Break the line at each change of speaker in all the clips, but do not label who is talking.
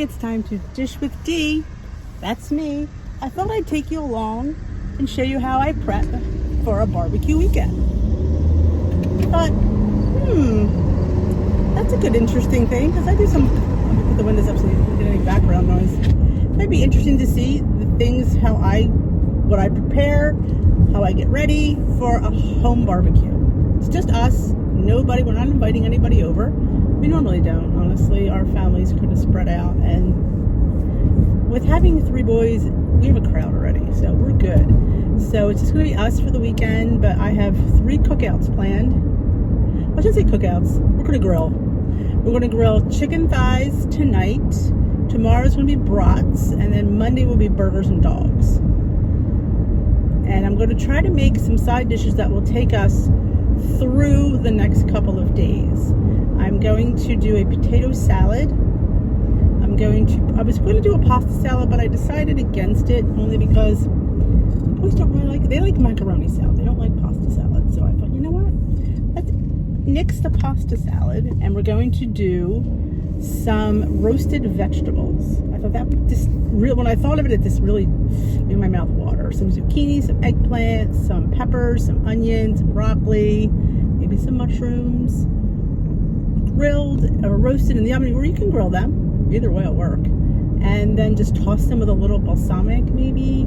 it's time to dish with D. That's me. I thought I'd take you along and show you how I prep for a barbecue weekend. I thought, that's a good interesting thing, because I do some, let me put the windows up so you don't get any background noise. It might be interesting to see the things, what I prepare, how I get ready for a home barbecue. It's just us, nobody, we're not inviting anybody over. We normally don't, honestly. Our family's kind of spread out, and with having 3 boys, we have a crowd already, so we're good. So it's just going to be us for the weekend, but I have 3 cookouts planned. I shouldn't say cookouts, we're going to grill. We're going to grill chicken thighs tonight. Tomorrow's going to be brats, and then Monday will be burgers and dogs. And I'm going to try to make some side dishes that will take us through the next couple of days. I'm going to do a potato salad. I was going to do a pasta salad, but I decided against it only because boys don't really like it. They like macaroni salad. They don't like pasta salad. So I thought, you know what? Let's nix the pasta salad, and we're going to do some roasted vegetables. I thought that would just when I thought of it, it just really made my mouth water. Some zucchini, some eggplant, some peppers, some onions, some broccoli, maybe some mushrooms, grilled or roasted in the oven, or you can grill them. Either way will work. And then just toss them with a little balsamic, maybe.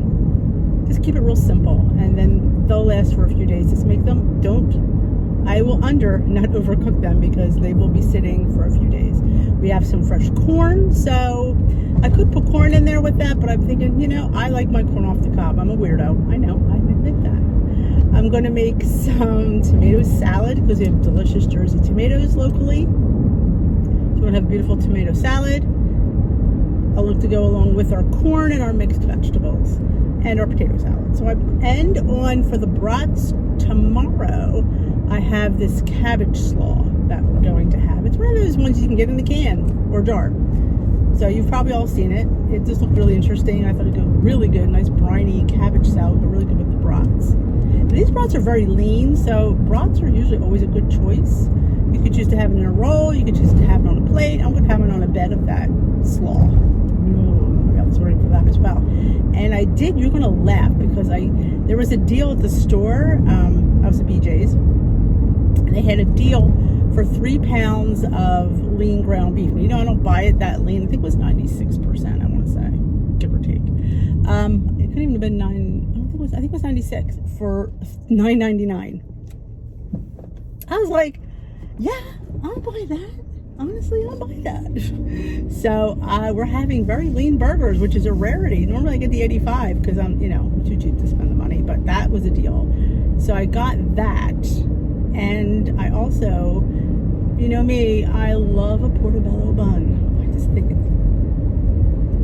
Just keep it real simple, and then they'll last for a few days. Just make them, I will not overcook them, because they will be sitting for a few days. We have some fresh corn, so I could put corn in there with that, but I'm thinking, I like my corn off the cob. I'm a weirdo. I know, I admit that. I'm going to make some tomato salad, because we have delicious Jersey tomatoes locally. So we're going to have beautiful tomato salad. I'll look to go along with our corn and our mixed vegetables and our potato salad. So for the brats tomorrow, I have this cabbage slaw that we're going to have. It's one of those ones you can get in the can or jar. So you've probably all seen it. It just looked really interesting. I thought it'd go really good. Nice briny cabbage salad, but really good with the brats. And these brats are very lean, so brats are usually always a good choice. You could choose to have it in a roll. You could choose to have it on a plate. I'm going to have it on a bed of that slaw. I got this ordering for that as well. And you're going to laugh, because there was a deal at the store. I was at BJ's. And they had a deal for 3 pounds of lean ground beef. I don't buy it that lean. I think it was 96%, I want to say, give or take. It couldn't even have been 9. I think it was 96 for $9.99. I was like, yeah, I'll buy that. Honestly, I'll buy that. So we're having very lean burgers, which is a rarity. Normally I get the 85 because I'm too cheap to spend the money, but that was a deal. So I got that. And I also, me, I love a portobello bun. I just think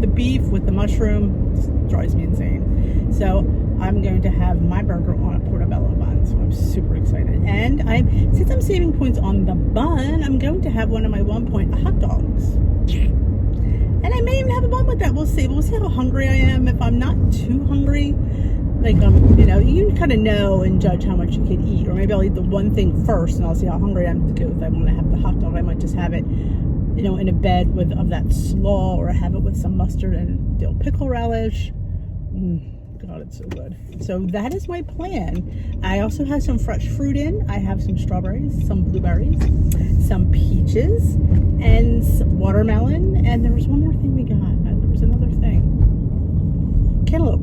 the beef with the mushroom just drives me insane. So I'm going to have my burger on a portobello bun. So I'm super excited. And since I'm saving points on the bun, I'm going to have one of my 1 point hot dogs. And I may even have a bun with that. We'll see. We'll see how hungry I am. If I'm not too hungry, you kind of know and judge how much you can eat. Or maybe I'll eat the one thing first, and I'll see how hungry I am to go. If I want to have the hot dog, I might just have it, in a bed of that slaw, or have it with some mustard and dill pickle relish. God, it's so good. So that is my plan. I also have some fresh fruit in. I have some strawberries, some blueberries, some peaches, and some watermelon. And there was one more thing we got. There was another thing. Cantaloupe.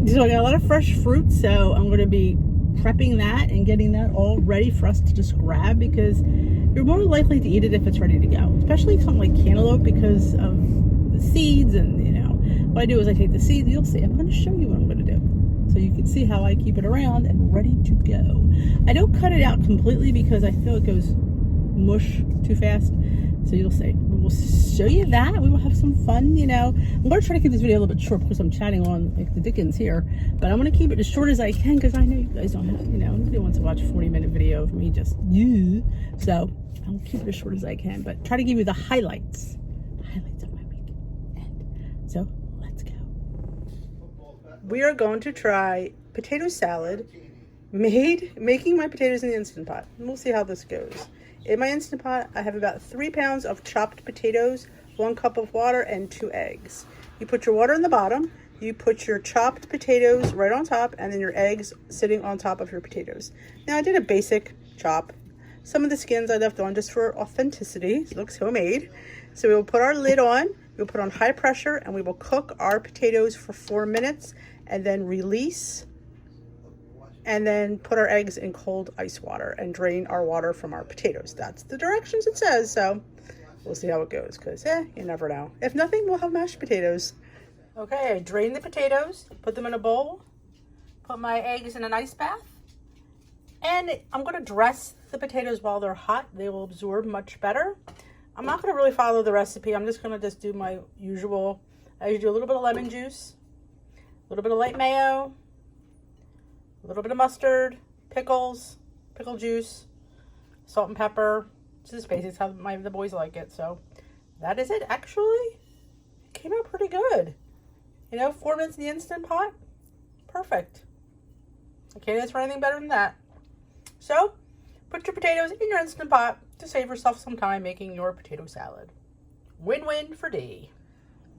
So I got a lot of fresh fruit, so I'm going to be prepping that and getting that all ready for us to just grab, because you're more likely to eat it if it's ready to go, especially something like cantaloupe, because of the seeds. And what I do is I take the seeds. You'll see, I'm going to show you what I'm going to do, so you can see how I keep it around and ready to go. I don't cut it out completely, because I feel it goes mush too fast. So you'll see. We will show you that. We will have some fun, I'm going to try to keep this video a little bit short, because I'm chatting on like the dickens here. But I'm going to keep it as short as I can, because I know you guys don't have, nobody wants to watch a 40-minute video of me just, So I'll keep it as short as I can, but try to give you the highlights of my week. So let's go. We are going to try potato salad, making my potatoes in the Instant Pot. And we'll see how this goes. In my Instant Pot, I have about 3 pounds of chopped potatoes, 1 cup of water, and 2 eggs. You put your water in the bottom, you put your chopped potatoes right on top, and then your eggs sitting on top of your potatoes. Now I did a basic chop. Some of the skins I left on just for authenticity. It looks homemade. So we will put our lid on, we'll put on high pressure, and we will cook our potatoes for 4 minutes, and then release, and then put our eggs in cold ice water and drain our water from our potatoes. That's the directions it says, so we'll see how it goes, because you never know. If nothing, we'll have mashed potatoes. Okay, I drained the potatoes, put them in a bowl, put my eggs in an ice bath, and I'm going to dress the potatoes while they're hot. They will absorb much better. I'm not going to really follow the recipe. I'm just going to do my usual. I usually do a little bit of lemon juice, a little bit of light mayo, a little bit of mustard, pickles, pickle juice, salt and pepper. This is basic. It's how the boys like it. So that is it. Actually, it came out pretty good. You know, 4 minutes in the Instant Pot. Perfect. I can't ask for anything better than that. So, put your potatoes in your Instant Pot to save yourself some time making your potato salad. Win-win for D.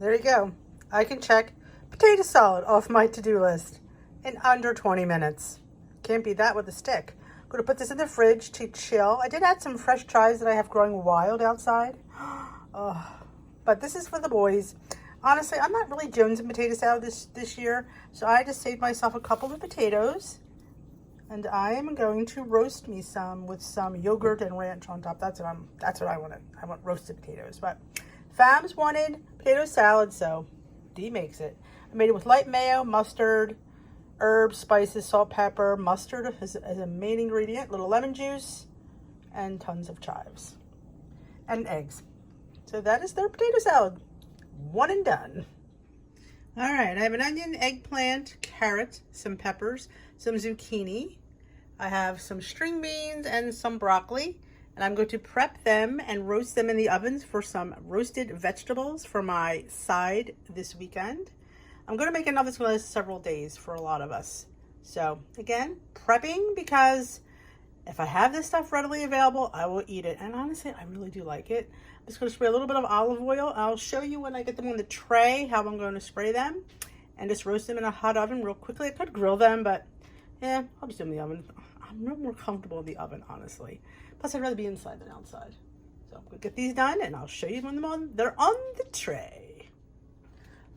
There you go. I can check potato salad off my to-do list in under 20 minutes. Can't beat that with a stick. I'm going to put this in the fridge to chill. I did add some fresh chives that I have growing wild outside. But this is for the boys. Honestly, I'm not really jonesing potato salad this year, so I just saved myself a couple of potatoes. And I am going to roast me some with some yogurt and ranch on top. That's what I wanted. I want roasted potatoes. But Fams wanted potato salad, so D makes it. I made it with light mayo, mustard, herbs, spices, salt, pepper, mustard as a main ingredient, little lemon juice, and tons of chives. And eggs. So that is their potato salad. One and done. All right, I have an onion, eggplant, carrot, some peppers, some zucchini. I have some string beans and some broccoli, and I'm going to prep them and roast them in the ovens for some roasted vegetables for my side this weekend. I'm going to make enough that's going to last several days for a lot of us. So again, prepping, because if I have this stuff readily available, I will eat it. And honestly, I really do like it. I'm just going to spray a little bit of olive oil. I'll show you when I get them on the tray how I'm going to spray them and just roast them in a hot oven real quickly. I could grill them, but yeah, I'll just do them in the oven. I'm no more comfortable in the oven, honestly. Plus, I'd rather be inside than outside. So I'm going to get these done, and I'll show you when they're on the tray.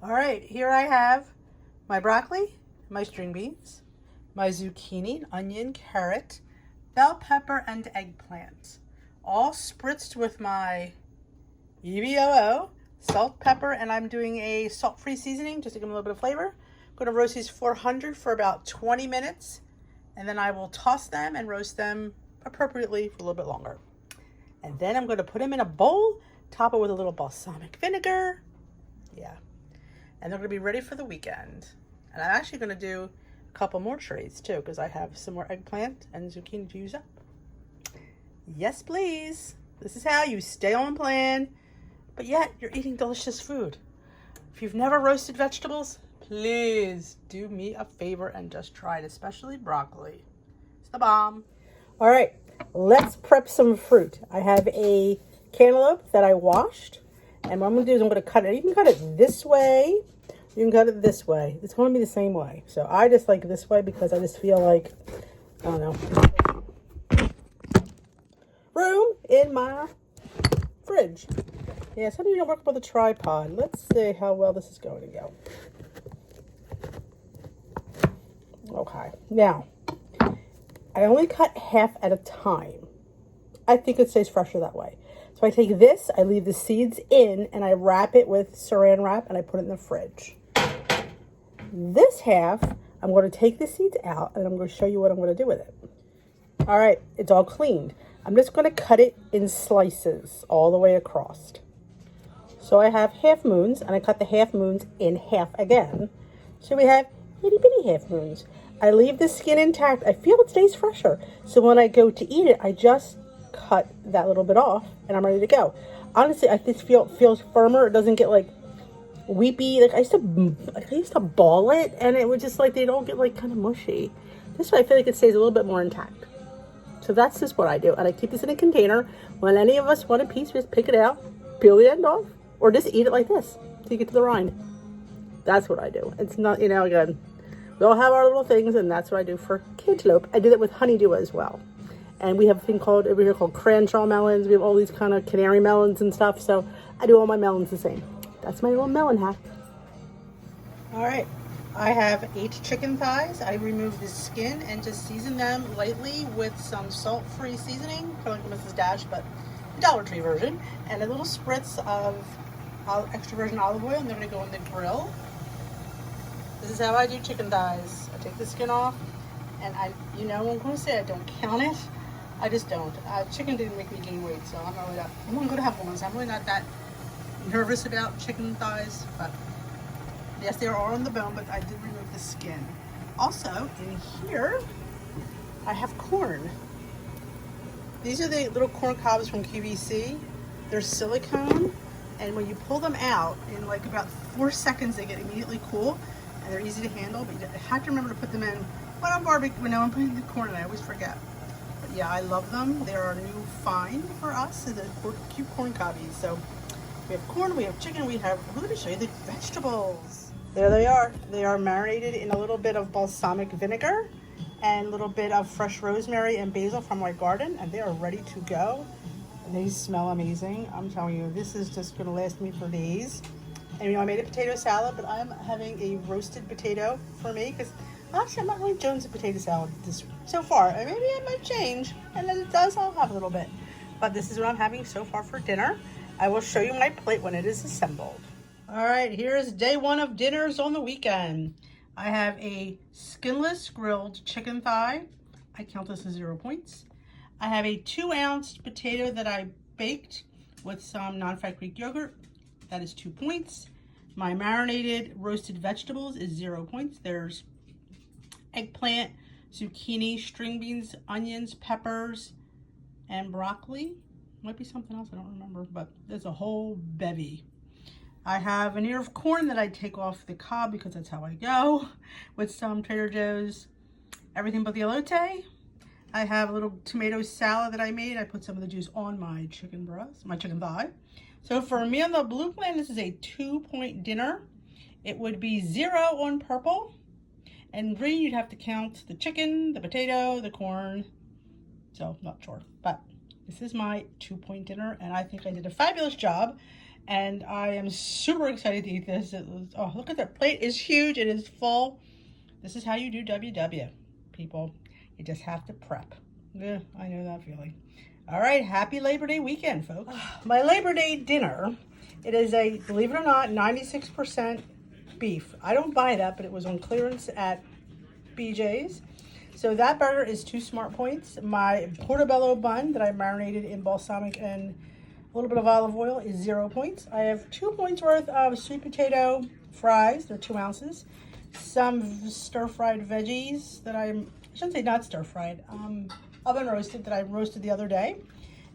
All right, here I have my broccoli, my string beans, my zucchini, onion, carrot, bell pepper, and eggplant. All spritzed with my EBOO, salt, pepper, and I'm doing a salt-free seasoning just to give them a little bit of flavor. I'm going to roast these 400 for about 20 minutes, and then I will toss them and roast them appropriately for a little bit longer. And then I'm going to put them in a bowl, top it with a little balsamic vinegar. Yeah. And they're going to be ready for the weekend. And I'm actually going to do a couple more trays too, because I have some more eggplant and zucchini to use up. Yes, please. This is how you stay on plan, but yet you're eating delicious food. If you've never roasted vegetables, please do me a favor and just try it, especially broccoli. It's the bomb. All right, let's prep some fruit. I have a cantaloupe that I washed, and what I'm going to do is I'm going to cut it. You can cut it this way. You can cut it this way. It's going to be the same way. So I just like this way because I just feel like, I don't know, room in my fridge. Yeah, something don't work with a tripod. Let's see how well this is going to go. Okay, now, I only cut half at a time. I think it stays fresher that way. So I take this, I leave the seeds in, and I wrap it with saran wrap, and I put it in the fridge. This half, I'm going to take the seeds out, and I'm going to show you what I'm going to do with it. All right, it's all cleaned. I'm just going to cut it in slices all the way across. So I have half moons, and I cut the half moons in half again. So we have itty bitty half moons. I leave the skin intact. I feel it stays fresher. So when I go to eat it, I just cut that little bit off, and I'm ready to go. Honestly, I just feel it feels firmer. It doesn't get like weepy. Like I used to ball it, and it would just like they don't get like kind of mushy. This way, I feel like it stays a little bit more intact. So that's just what I do, and I keep this in a container. When any of us want a piece, we just pick it out, peel the end off, or just eat it like this till you get to the rind. That's what I do. It's not, again, we all have our little things, and that's what I do for cantaloupe. I do that with honeydew as well. And we have a thing called over here called cranshaw melons. We have all these kind of canary melons and stuff. So I do all my melons the same. That's my little melon hack. All right, I have 8 chicken thighs. I removed the skin and just season them lightly with some salt-free seasoning, kind of like Mrs. Dash, but the Dollar Tree version, and a little spritz of extra virgin olive oil, and they're gonna go in the grill. This is how I do chicken thighs. I take the skin off, and I'm gonna say I don't count it. I just don't. Chicken didn't make me gain weight, so I'm only gonna have one. So I'm really not that nervous about chicken thighs, but yes, they are on the bone, but I did remove the skin. Also, in here, I have corn. These are the little corn cobs from QVC. They're silicone, and when you pull them out, in like about 4 seconds, they get immediately cool. They're easy to handle, but you have to remember to put them in when I'm putting the corn in. I always forget. But yeah, I love them. They're our new find for us. So they're cute corn cobbies. So we have corn, we have chicken, let me show you the vegetables. There they are. They are marinated in a little bit of balsamic vinegar and a little bit of fresh rosemary and basil from my garden, and they are ready to go. And they smell amazing. I'm telling you, this is just gonna last me for days. And I made a potato salad, but I'm having a roasted potato for me because actually I'm not really jones of potato salad so far. And maybe it might change, and then it does, I'll have a little bit. But this is what I'm having so far for dinner. I will show you my plate when it is assembled. All right, here's day 1 of dinners on the weekend. I have a skinless grilled chicken thigh. I count this as 0 points. I have a 2-ounce potato that I baked with some non-fat Greek yogurt. That is 2 points. My marinated roasted vegetables is 0 points. There's eggplant, zucchini, string beans, onions, peppers, and broccoli. Might be something else, I don't remember, but there's a whole bevy. I have an ear of corn that I take off the cob because that's how I go, with some Trader Joe's everything but the elote. I have a little tomato salad that I made. I put some of the juice on my chicken breast, my chicken thigh. So for me on the blue plan, this is a 2-point dinner. It would be 0 on purple. And green, you'd have to count the chicken, the potato, the corn. So not sure, but this is my 2-point dinner, and I think I did a fabulous job. And I am super excited to eat this. Oh, look at that plate, it's huge, it is full. This is how you do WW, people. You just have to prep. Yeah, I know that feeling. All right, happy Labor Day weekend, folks. My Labor Day dinner, it is a, believe it or not, 96% beef. I don't buy that, but it was on clearance at BJ's. So that burger is 2 smart points. My portobello bun that I marinated in balsamic and a little bit of olive oil is 0 points. I have 2 points worth of sweet potato fries, they're 2 ounces. Some stir-fried veggies that I shouldn't say not stir-fried, oven roasted that I roasted the other day.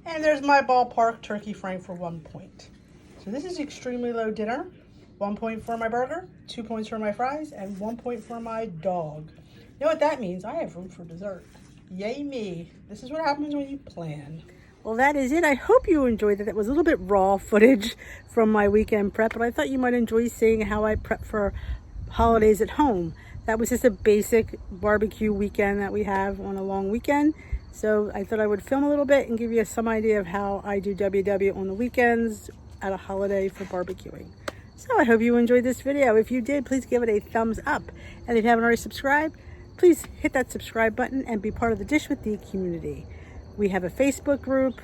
And there's my ballpark turkey frank for 1 point. So this is extremely low dinner. 1 point for my burger, 2 points for my fries, and 1 point for my dog. You know what that means? I have room for dessert. Yay me. This is what happens when you plan. Well, that is it. I hope you enjoyed it. It was a little bit raw footage from my weekend prep, but I thought you might enjoy seeing how I prep for holidays at home. That was just a basic barbecue weekend that we have on a long weekend. So I thought I would film a little bit and give you some idea of how I do WW on the weekends at a holiday for barbecuing. So I hope you enjoyed this video. If you did, please give it a thumbs up. And if you haven't already subscribed, please hit that subscribe button and be part of the Dish with D community. We have a Facebook group,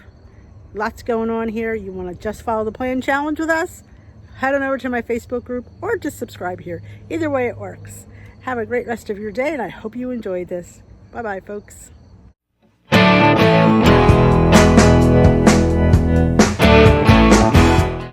lots going on here. You want to just follow the plan challenge with us? Head on over to my Facebook group or just subscribe here. Either way it works. Have a great rest of your day, and I hope you enjoyed this. Bye-bye, folks.